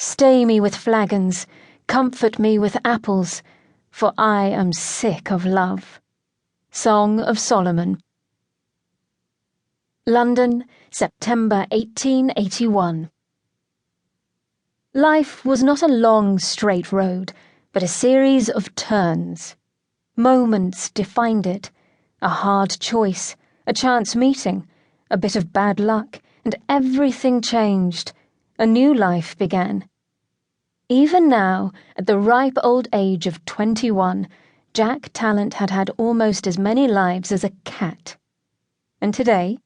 Stay me with flagons, comfort me with apples, for I am sick of love. Song of Solomon. London, September 1881. Life was not a long, straight road, but a series of turns. Moments defined it, a hard choice, a chance meeting, a bit of bad luck, and everything changed. A new life began. Even now, at the ripe old age of 21, Jack Tallant had had almost as many lives as a cat. And today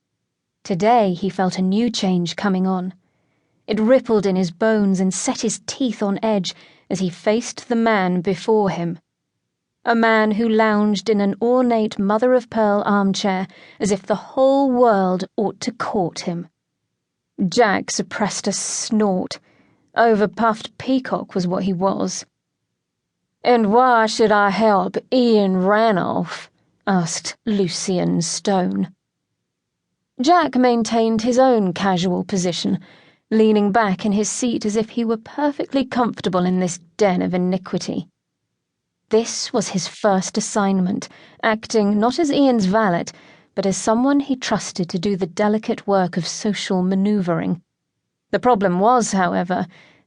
he felt a new change coming on. It rippled in his bones and set his teeth on edge as he faced the man before him. A man who lounged in an ornate mother-of-pearl armchair as if the whole world ought to court him. Jack suppressed a snort. Overpuffed peacock was what he was. "And why should I help Ian Ranulph?" asked Lucian Stone. Jack maintained his own casual position, leaning back in his seat as if he were perfectly comfortable in this den of iniquity. This was his first assignment, acting not as Ian's valet, but as someone he trusted to do the delicate work of social manoeuvring. The problem was, however,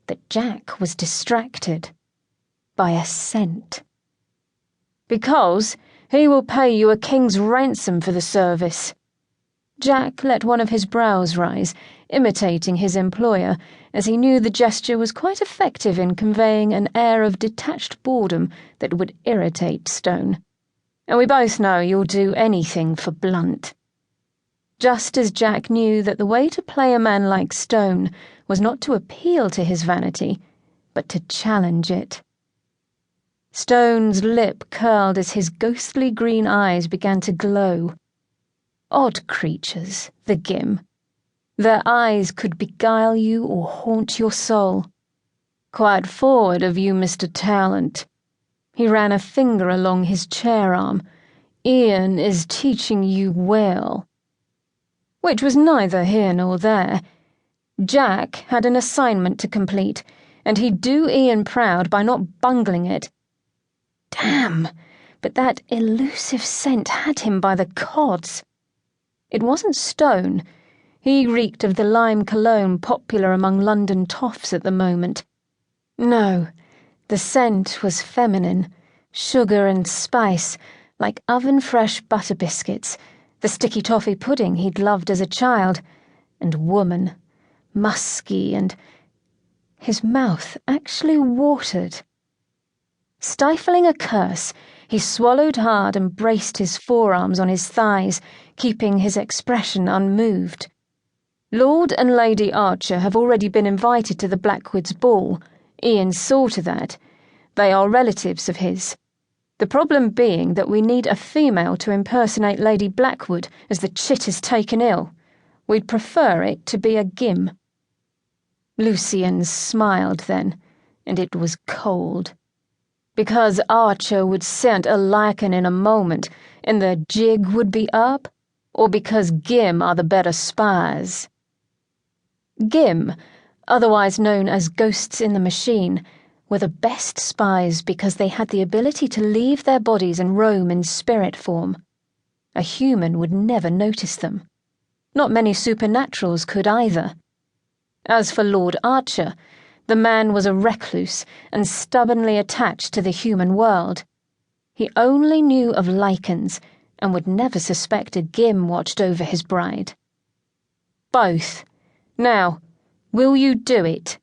that Jack was distracted by a scent. "Because he will pay you a king's ransom for the service." Jack let one of his brows rise, imitating his employer, as he knew the gesture was quite effective in conveying an air of detached boredom that would irritate Stone. "And we both know you'll do anything for Blunt." Just as Jack knew that the way to play a man like Stone was not to appeal to his vanity, but to challenge it. Stone's lip curled as his ghostly green eyes began to glow. Odd creatures, the Gim. Their eyes could beguile you or haunt your soul. "Quite forward of you, Mr. Tallant." He ran a finger along his chair arm. "Ian is teaching you well." Which was neither here nor there. Jack had an assignment to complete, and he'd do Ian proud by not bungling it. Damn, but that elusive scent had him by the cods. It wasn't Stone. He reeked of the lime cologne popular among London toffs at the moment. No, the scent was feminine, sugar and spice, like oven-fresh butter biscuits, the sticky toffee pudding he'd loved as a child, and woman, musky and... His mouth actually watered. Stifling a curse, he swallowed hard and braced his forearms on his thighs, keeping his expression unmoved. Lord and Lady Archer have already been invited to the Blackwoods' ball. Ian saw to that. They are relatives of his. The problem being that we need a female to impersonate Lady Blackwood as the chit is taken ill. We'd prefer it to be a Gim. Lucian smiled then, and it was cold. Because Archer would scent a lichen in a moment, and the jig would be up, or because Gim are the better spies? Gim, otherwise known as ghosts in the machine, were the best spies because they had the ability to leave their bodies and roam in spirit form. A human would never notice them. Not many supernaturals could either. As for Lord Archer, the man was a recluse and stubbornly attached to the human world. He only knew of lichens and would never suspect a Gim watched over his bride. "Both. Now, will you do it?"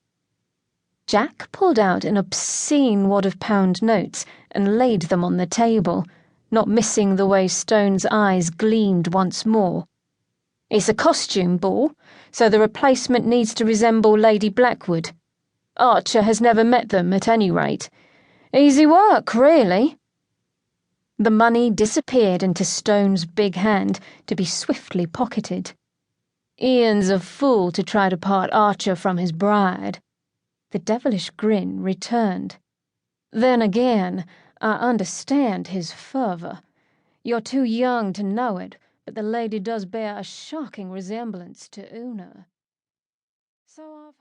Jack pulled out an obscene wad of pound notes and laid them on the table, not missing the way Stone's eyes gleamed once more. "It's a costume ball, so the replacement needs to resemble Lady Blackwood. Archer has never met them, at any rate. Easy work, really." The money disappeared into Stone's big hand to be swiftly pocketed. Ian's a fool to try to part Archer from his bride. The devilish grin returned. "Then again, I understand his fervour. You're too young to know it, but the lady does bear a shocking resemblance to Una." "So I've